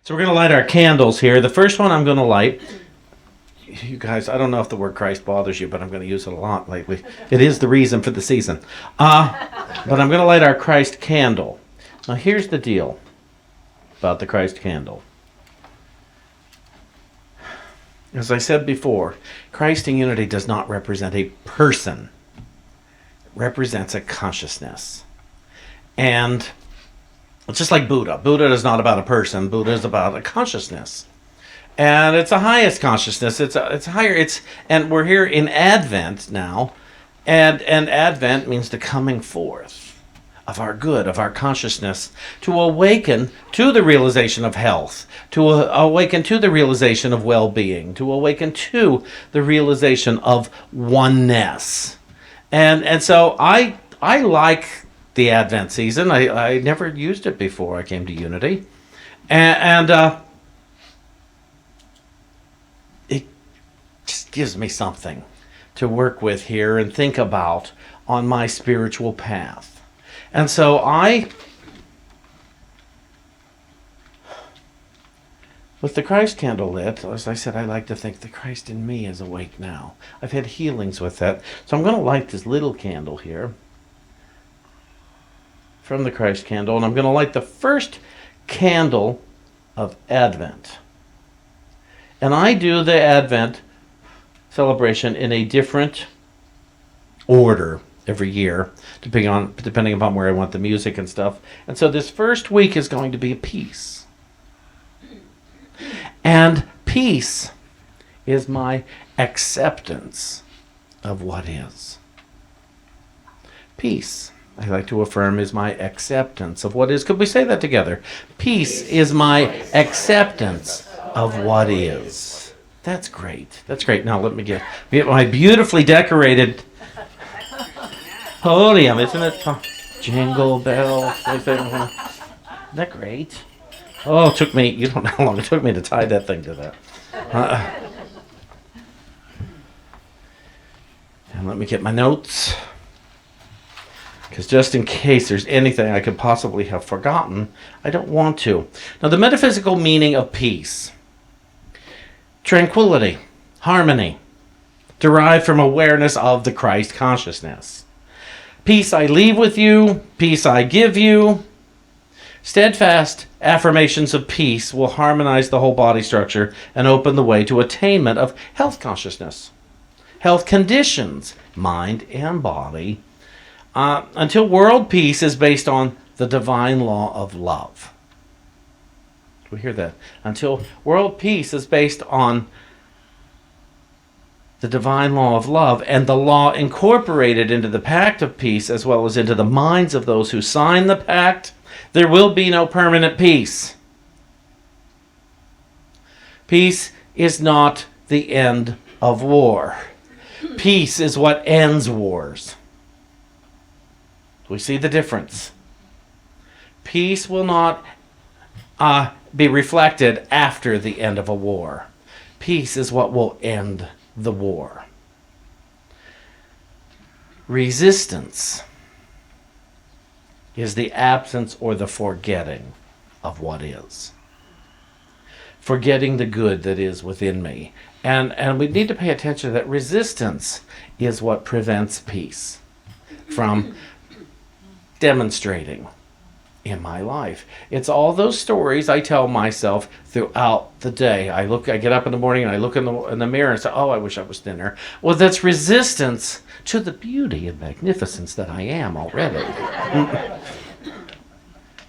So we're going to light our candles here. The first one I'm going to light, you guys, I don't know if the word Christ bothers you, but I'm going to use it a lot lately. It is the reason for the season. But I'm going to light our Christ candle. Now here's the deal about the Christ candle. As I said before, Christ in unity does not represent a person. It represents a consciousness. And it's just like Buddha. Buddha is not about a person. Buddha is about a consciousness. And it's a highest consciousness. It's higher. And we're here in Advent now. And Advent means the coming forth of our good, of our consciousness, to awaken to the realization of health, to awaken to the realization of well-being, to awaken to the realization of oneness. And so I like the Advent season. I never used it before I came to Unity. And it just gives me something to work with here and think about on my spiritual path. And so with the Christ candle lit, as I said, I like to think the Christ in me is awake now. I've had healings with that. So I'm going to light this little candle here from the Christ candle, and I'm going to light the first candle of Advent. And I do the Advent celebration in a different order every year, depending upon where I want the music and stuff. And so this first week is going to be peace. And peace is my acceptance of what is. Peace, I like to affirm, is my acceptance of what is. Could we say that together? Peace is my acceptance of what is. That's great. That's great. Now let me get my beautifully decorated podium. Isn't it? Jingle bells. Isn't that great? Oh, it took me, you don't know how long it took me to tie that thing to that. And let me get my notes. Because just in case there's anything I could possibly have forgotten, I don't want to. Now, the metaphysical meaning of peace. Tranquility, harmony, derived from awareness of the Christ consciousness. Peace I leave with you, peace I give you. Steadfast affirmations of peace will harmonize the whole body structure and open the way to attainment of health consciousness, health conditions, mind and body, until world peace is based on the divine law of love. We hear that. Until world peace is based on the divine law of love and the law incorporated into the pact of peace as well as into the minds of those who sign the pact, there will be no permanent peace. Peace is not the end of war. Peace is what ends wars. We see the difference. Peace will not be reflected after the end of a war. Peace is what will end the war. Resistance is the absence or the forgetting of what is. Forgetting the good that is within me. And we need to pay attention to that. Resistance is what prevents peace from demonstrating in my life. It's all those stories I tell myself throughout the day. I get up in the morning and I look in the mirror and say, oh, I wish I was thinner. Well, that's resistance to the beauty and magnificence that I am already.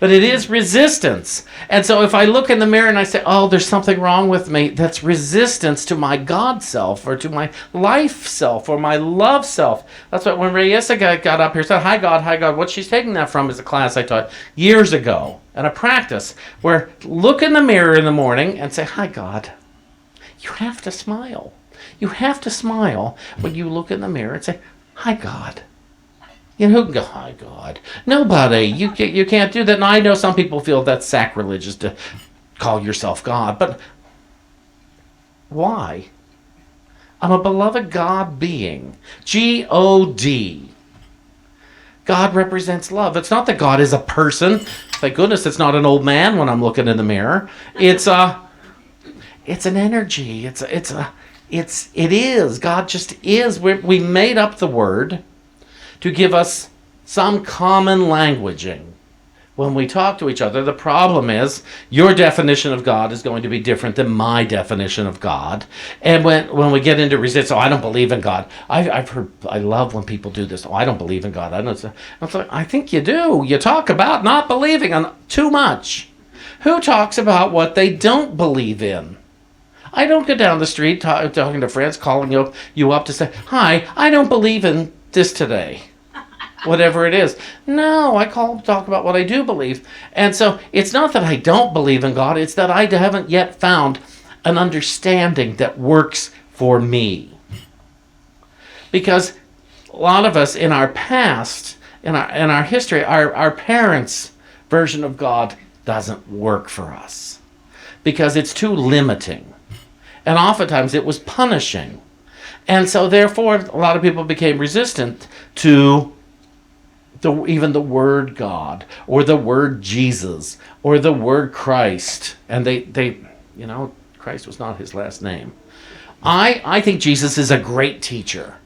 But it is resistance. And so if I look in the mirror and I say, oh, there's something wrong with me, that's resistance to my God self or to my life self or my love self. That's what when Reyesa got up here and said, hi God, what she's taking that from is a class I taught years ago and a practice where look in the mirror in the morning and say, hi God. You have to smile. You have to smile when you look in the mirror and say, hi God. You know, who can go, hi God? Nobody. You can't do that. And I know some people feel that's sacrilegious to call yourself God. But why? I'm a beloved God being. G-O-D. God represents love. It's not that God is a person. Thank goodness it's not an old man when I'm looking in the mirror. It's an energy. It is. God just is. We made up the word to give us some common languaging when we talk to each other. The problem is your definition of God is going to be different than my definition of God. And when we get into resistance, I don't believe in God. I've heard, I love when people do this. I don't believe in God. I think you do. You talk about not believing in too much. Who talks about what they don't believe in? I don't go down the street talking to friends, calling you up to say, hi, I don't believe in this today. Whatever it is. No, I call to talk about what I do believe. And so it's not that I don't believe in God, it's that I haven't yet found an understanding that works for me. Because a lot of us in our past, in our history, our parents' version of God doesn't work for us. Because it's too limiting. And oftentimes it was punishing. And so therefore a lot of people became resistant to even the word God, or the word Jesus, or the word Christ. And they Christ was not his last name. I think Jesus is a great teacher.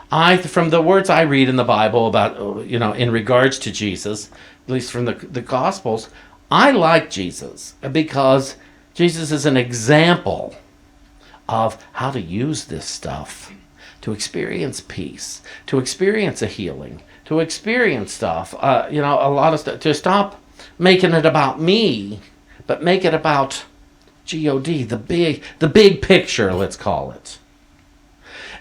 From the words I read in the Bible about, in regards to Jesus, at least from the Gospels, I like Jesus because Jesus is an example of how to use this stuff to experience peace, to experience a healing, to experience stuff, a lot of stuff, to stop making it about me, but make it about G-O-D, the big picture, let's call it.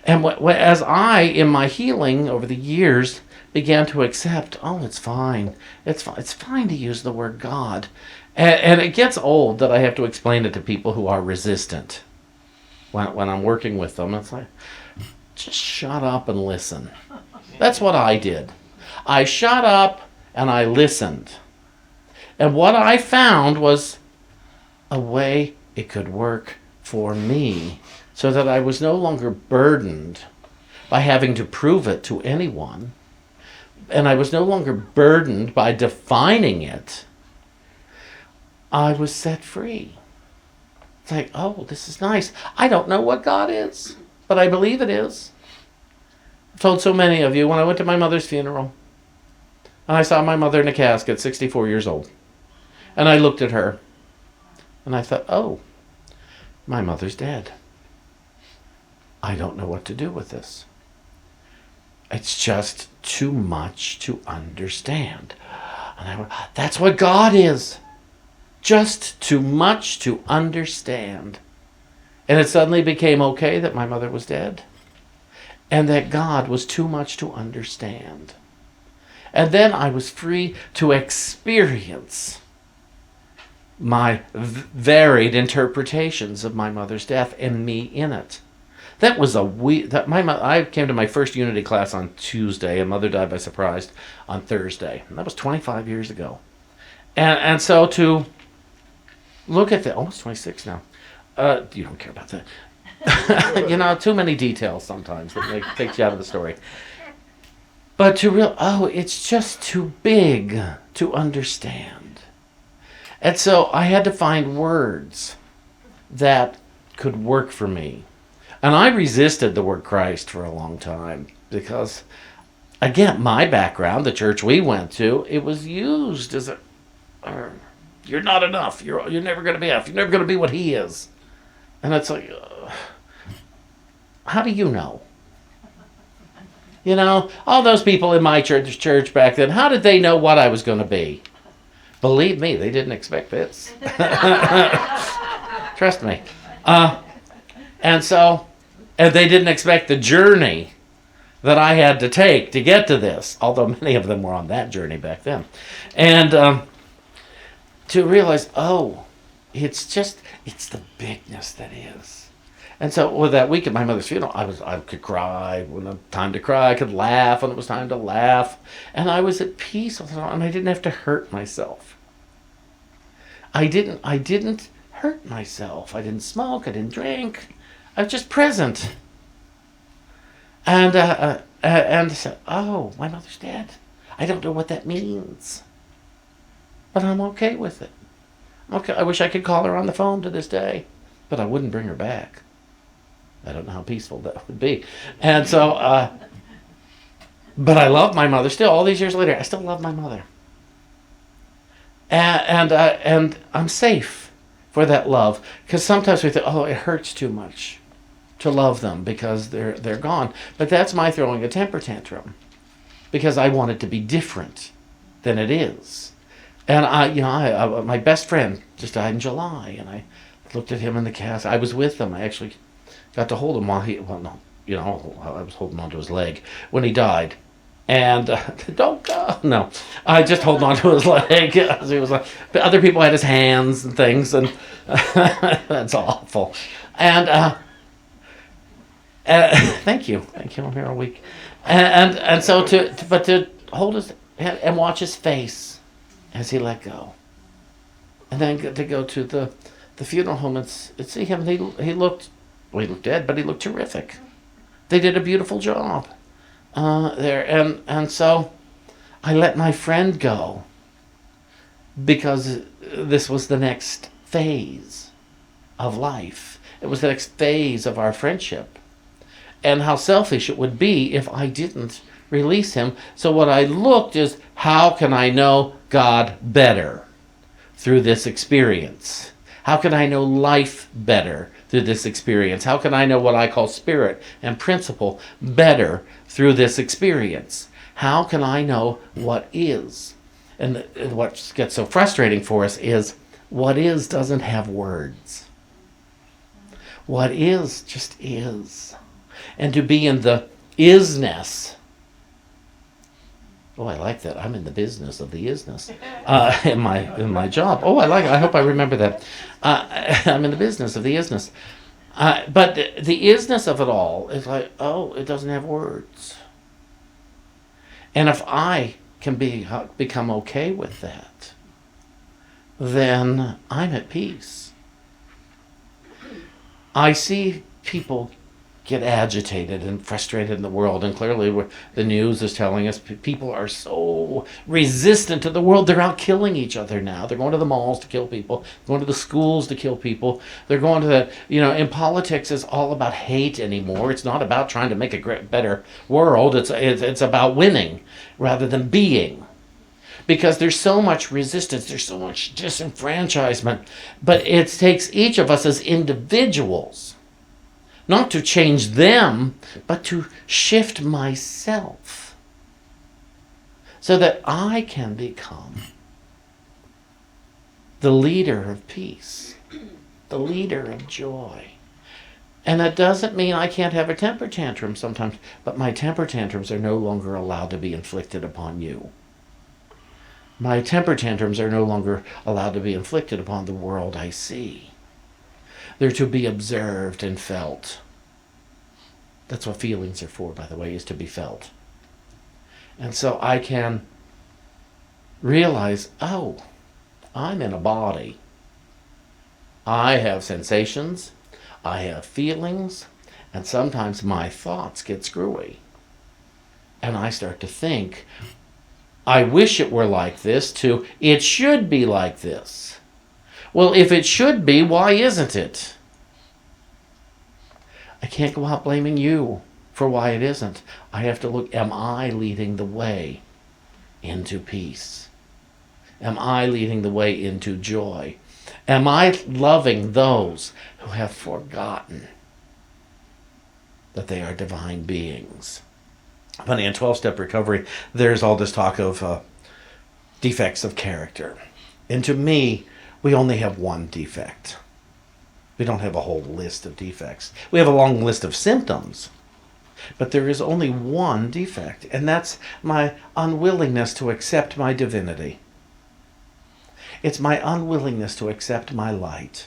And as I, in my healing over the years, began to accept, it's fine. It's fine to use the word God. And it gets old that I have to explain it to people who are resistant. When I'm working with them, it's like, just shut up and listen. That's what I did. I shut up and I listened. And what I found was a way it could work for me so that I was no longer burdened by having to prove it to anyone. And I was no longer burdened by defining it. I was set free. It's like, this is nice. I don't know what God is, but I believe it is. I've told so many of you when I went to my mother's funeral, and I saw my mother in a casket, 64 years old. And I looked at her, and I thought, my mother's dead. I don't know what to do with this. It's just too much to understand. And I went, that's what God is. Just too much to understand. And it suddenly became okay that my mother was dead. And that God was too much to understand. And then I was free to experience my varied interpretations of my mother's death and me in it. That was I came to my first Unity class on Tuesday, and Mother died by surprise on Thursday. And that was 25 years ago. And so to look at that, almost 26 now. You don't care about that. Too many details sometimes that takes you out of the story. But it's just too big to understand. And so I had to find words that could work for me. And I resisted the word Christ for a long time because, again, my background, the church we went to, it was used as you're not enough. You're never going to be enough. You're never going to be what he is. And it's like, how do you know? All those people in my church back then, how did they know what I was going to be? Believe me, they didn't expect this. Trust me. And they didn't expect the journey that I had to take to get to this, although many of them were on that journey back then. And to realize, it's the bigness that is. And so with that week at my mother's funeral, I could cry when it was time to cry. I could laugh when it was time to laugh. And I was at peace, and I didn't have to hurt myself. I didn't hurt myself. I didn't smoke. I didn't drink. I was just present. And said, my mother's dead. I don't know what that means. but I'm okay with it. Okay, I wish I could call her on the phone to this day, but I wouldn't bring her back. I don't know how peaceful that would be. And so, but I love my mother still. All these years later, I still love my mother. And I'm safe for that love, because sometimes we think, oh, it hurts too much to love them because they're gone. But that's my throwing a temper tantrum, because I want it to be different than it is. And my best friend just died in July, and I looked at him in the casket. I was with him. I actually got to hold him while I was holding onto his leg when he died. And don't go. No, I just hold on to his leg. He was like, but other people had his hands and things, and that's awful. And thank you. I'm here all week. And so to hold his hand and watch his face as he let go, and then to go to the funeral home and see him. He looked dead, but he looked terrific. They did a beautiful job there, and so I let my friend go because this was the next phase of life. It was the next phase of our friendship, and how selfish it would be if I didn't release him. So what I looked is, how can I know God better through this experience? How can I know life better through this experience? How can I know what I call spirit and principle better through this experience? How can I know what is? And what gets so frustrating for us is, what is doesn't have words. What is just is. And to be in the isness. Oh, I like that. I'm in the business of the isness in my job. Oh, I like it. I hope I remember that. I'm in the business of the isness. But the isness of it all is like, oh, it doesn't have words. And if I can become okay with that, then I'm at peace. I see people get agitated and frustrated in the world, and clearly the news is telling us people are so resistant to the world. They're out killing each other now. They're going to the malls to kill people, going to the schools to kill people. They're going to in politics, it's all about hate anymore. It's not about trying to make a better world. It's about winning rather than being, because there's so much resistance, there's so much disenfranchisement. But it takes each of us as individuals not to change them, but to shift myself so that I can become the leader of peace, the leader of joy. And that doesn't mean I can't have a temper tantrum sometimes, but my temper tantrums are no longer allowed to be inflicted upon you. My temper tantrums are no longer allowed to be inflicted upon the world I see. They're to be observed and felt. That's what feelings are for, by the way, is to be felt. And so I can realize, oh, I'm in a body. I have sensations, I have feelings, and sometimes my thoughts get screwy. And I start to think, I wish it were like this, to it should be like this. Well, if it should be, why isn't it? I can't go out blaming you for why it isn't. I have to look, am I leading the way into peace? Am I leading the way into joy? Am I loving those who have forgotten that they are divine beings? Funny, in 12-step recovery, there's all this talk of defects of character. And to me, we only have one defect. We don't have a whole list of defects. We have a long list of symptoms, but there is only one defect, and that's my unwillingness to accept my divinity. It's my unwillingness to accept my light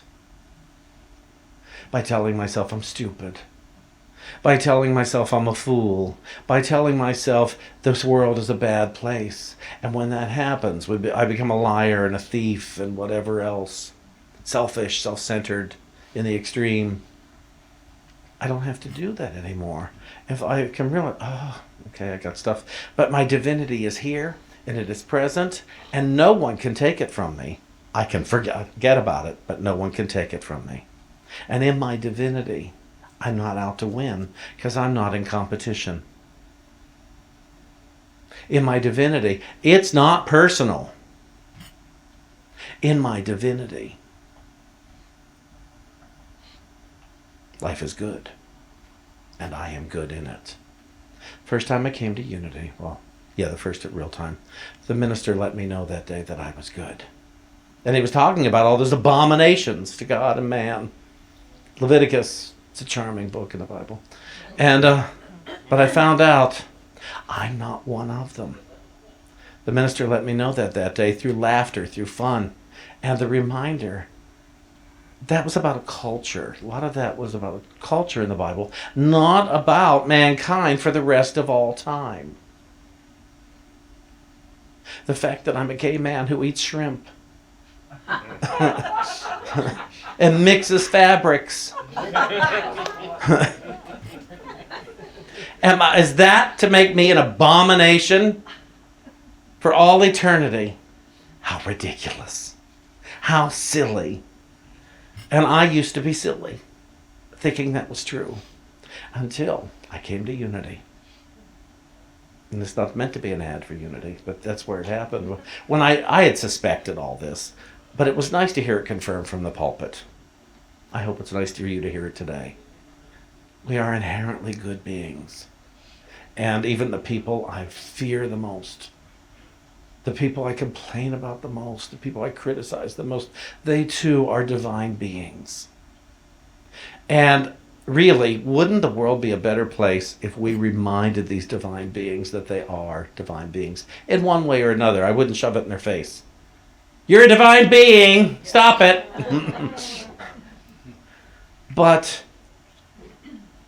by telling myself I'm stupid, by telling myself I'm a fool, by telling myself this world is a bad place. And when that happens, I become a liar and a thief and whatever else, selfish, self-centered, in the extreme. I don't have to do that anymore. If I can realize, oh, okay, I got stuff, but my divinity is here, and it is present, and no one can take it from me. I can forget about it, but no one can take it from me. And in my divinity, I'm not out to win because I'm not in competition. In my divinity, it's not personal. In my divinity, life is good, and I am good in it. First time I came to Unity, the first at real time, the minister let me know that day that I was good. And he was talking about all those abominations to God and man. Leviticus, it's a charming book in the Bible. And but I found out I'm not one of them. The minister let me know that day through laughter, through fun, and the reminder that was about a culture. A lot of that was about a culture in the Bible, not about mankind for the rest of all time. The fact that I'm a gay man who eats shrimp and mixes fabrics. Is that to make me an abomination for all eternity? How ridiculous. How silly. And I used to be silly, thinking that was true, until I came to Unity. And it's not meant to be an ad for Unity, but that's where it happened. When I had suspected all this, but it was nice to hear it confirmed from the pulpit. I hope it's nice for you to hear it today. We are inherently good beings. And even the people I fear the most, the people I complain about the most, the people I criticize the most, they too are divine beings. And really, wouldn't the world be a better place if we reminded these divine beings that they are divine beings in one way or another? I wouldn't shove it in their face. You're a divine being! Stop it! But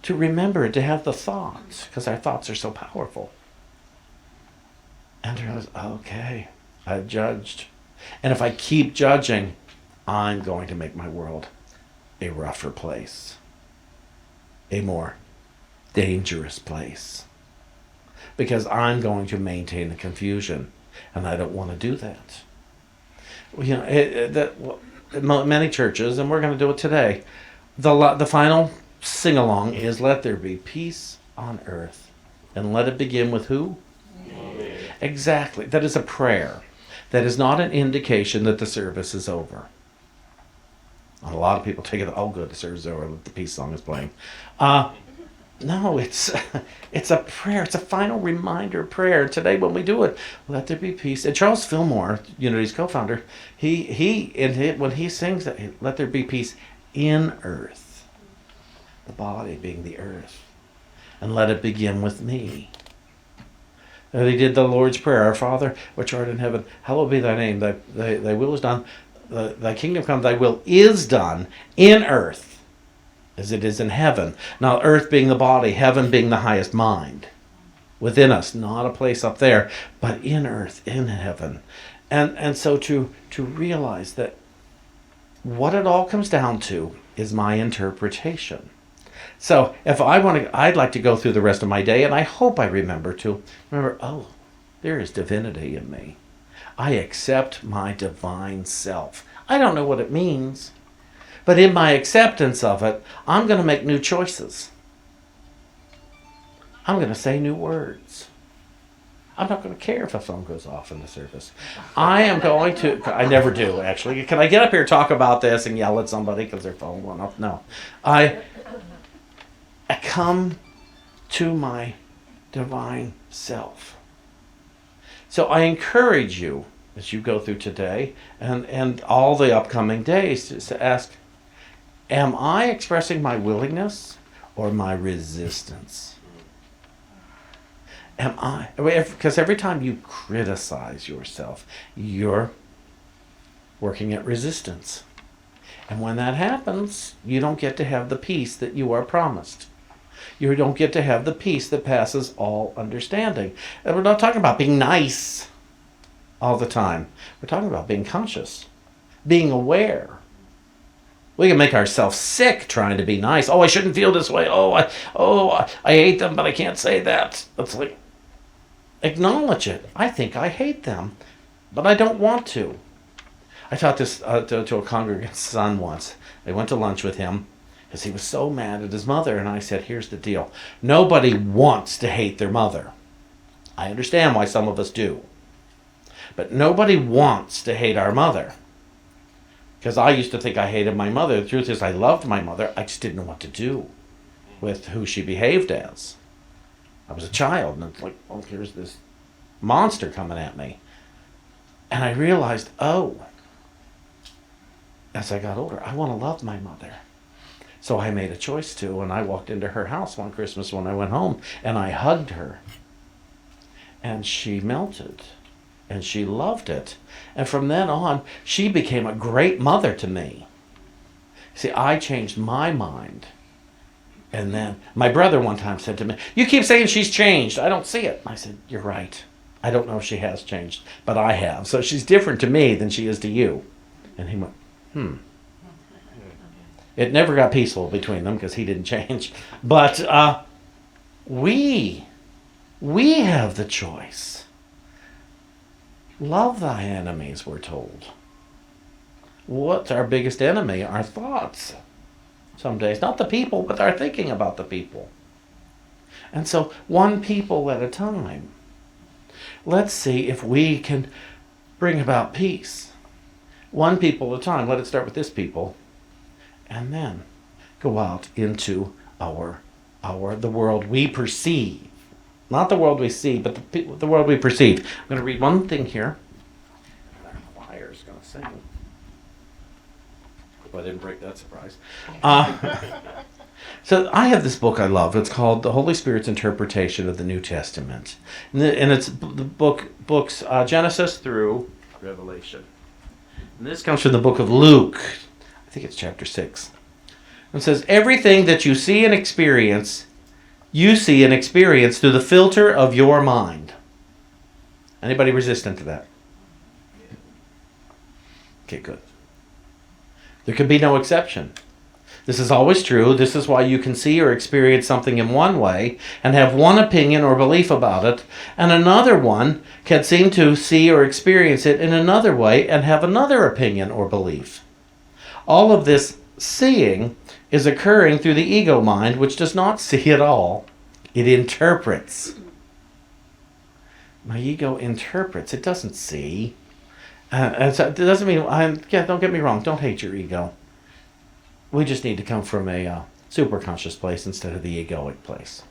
to remember, to have the thoughts, because our thoughts are so powerful. And to realize, okay, I've judged. And if I keep judging, I'm going to make my world a rougher place. A more dangerous place. Because I'm going to maintain the confusion. And I don't want to do that. You know, many churches, and we're going to do it today, the final sing-along is, let there be peace on earth. And let it begin with who? Amen. Exactly. That is a prayer. That is not an indication that the service is over. A lot of people take it, oh good, the service is over, the peace song is playing. No, it's a prayer. It's a final reminder prayer. Today when we do it, let there be peace. And Charles Fillmore, Unity's co-founder, when he sings that, let there be peace in earth, the body being the earth, and let it begin with me. And he did the Lord's Prayer, our Father, which art in heaven, hallowed be thy name, thy will is done, thy kingdom come, thy will is done in earth as it is in heaven. Now earth being the body, heaven being the highest mind within us, not a place up there, but in earth, in heaven. And so to realize that what it all comes down to is my interpretation. So if I'd like to go through the rest of my day, and I hope I remember, oh, there is divinity in me. I accept my divine self. I don't know what it means, but in my acceptance of it, I'm going to make new choices. I'm going to say new words. I'm not going to care if a phone goes off in the service. I never do, actually. Can I get up here and talk about this and yell at somebody because their phone went off? No. I come to my divine self. So I encourage you, as you go through today and all the upcoming days, to ask, am I expressing my willingness or my resistance? Because every time you criticize yourself, you're working at resistance. And when that happens, you don't get to have the peace that you are promised. You don't get to have the peace that passes all understanding. And we're not talking about being nice all the time. We're talking about being conscious, being aware. We can make ourselves sick trying to be nice. Oh, I shouldn't feel this way. I hate them, but I can't say that. It's like, Acknowledge it. I think I hate them, but I don't want to. I taught this to a congregant's son once. I went to lunch with him because he was so mad at his mother, and I said, here's the deal. Nobody wants to hate their mother. I understand why some of us do. But nobody wants to hate our mother. Because I used to think I hated my mother. The truth is I loved my mother. I just didn't know what to do with who she behaved as. I was a child, and it's like, oh, here's this monster coming at me. And I realized, as I got older, I want to love my mother. So I made a choice to, and I walked into her house one Christmas when I went home, and I hugged her. And she melted, and she loved it. And from then on, she became a great mother to me. See, I changed my mind. And then my brother one time said to me, you keep saying she's changed. I don't see it. I said, you're right. I don't know if she has changed, but I have. So she's different to me than she is to you. And he went, It never got peaceful between them because he didn't change. But we have the choice. Love thy enemies, we're told. What's our biggest enemy? Our thoughts. Some days, not the people, but our thinking about the people. And so, one people at a time. Let's see if we can bring about peace. One people at a time. Let it start with this people. And then go out into the world we perceive. Not the world we see, but the world we perceive. I'm going to read one thing here. Our choir's going to sing. Hope I didn't break that surprise. So I have this book I love. It's called The Holy Spirit's Interpretation of the New Testament. And it's the books Genesis through Revelation. And this comes from the book of Luke. I think it's chapter 6. It says, everything that you see and experience, you see and experience through the filter of your mind. Anybody resistant to that? Okay, good. There can be no exception. This is always true. This is why you can see or experience something in one way and have one opinion or belief about it, and another one can seem to see or experience it in another way and have another opinion or belief. All of this seeing is occurring through the ego mind, which does not see at all. It interprets. My ego interprets. It doesn't see. And so it doesn't mean, don't get me wrong, don't hate your ego. We just need to come from a superconscious place instead of the egoic place.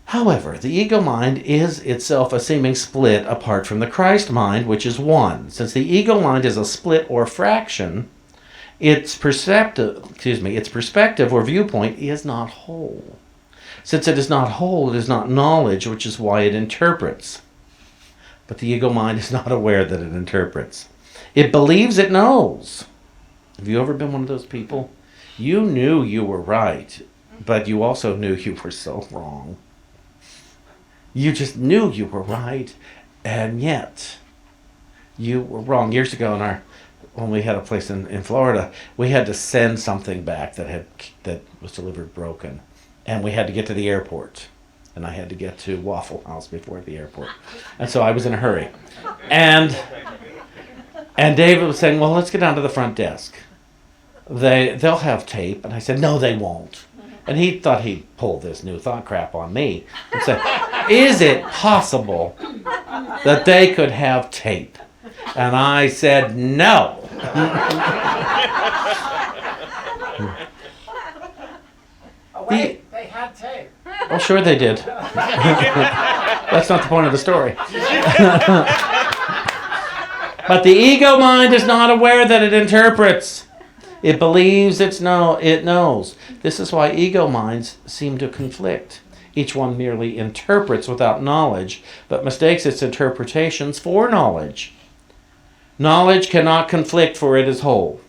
However, the ego mind is itself a seeming split apart from the Christ mind, which is one. Since the ego mind is a split or fraction, its perspective or viewpoint is not whole. Since it is not whole, it is not knowledge, which is why it interprets. But the ego mind is not aware that it interprets. It believes it knows. Have you ever been one of those people? You knew you were right, but you also knew you were so wrong. You just knew you were right, and yet you were wrong. Years ago, when we had a place in Florida, we had to send something back that was delivered broken, and we had to get to the airport, and I had to get to Waffle House before the airport, and so I was in a hurry, and David was saying, "Well, let's get down to the front desk. They'll have tape," and I said, "No, they won't." And he thought he'd pull this new thought crap on me and say, "Is it possible that they could have tape?" And I said, "No." They had tape. Oh, sure they did. That's not the point of the story. But the ego mind is not aware that it interprets. It believes it knows. This is why ego minds seem to conflict. Each one merely interprets without knowledge, but mistakes its interpretations for knowledge. Knowledge cannot conflict, for it is whole.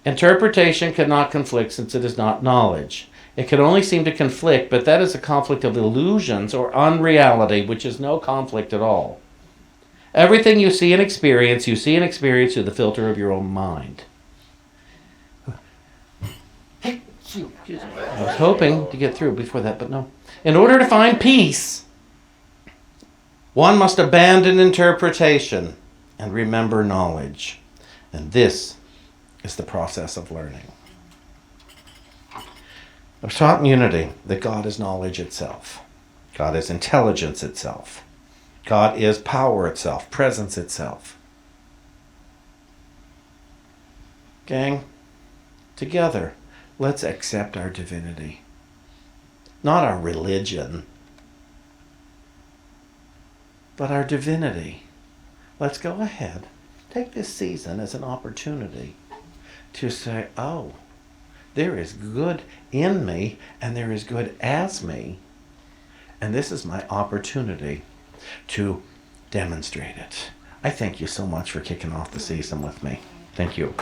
Interpretation cannot conflict, since it is not knowledge. It can only seem to conflict, but that is a conflict of illusions or unreality, which is no conflict at all. Everything you see and experience through the filter of your own mind. I was hoping to get through before that, but no. In order to find peace, One must abandon interpretation and remember knowledge. And this is the process of learning. I was taught in Unity that God is knowledge itself. God is intelligence itself. God is power itself, presence itself. Gang, together, let's accept our divinity. Not our religion, but our divinity. Let's go ahead. Take this season as an opportunity to say, oh, there is good in me and there is good as me. And this is my opportunity to demonstrate it. I thank you so much for kicking off the season with me. Thank you.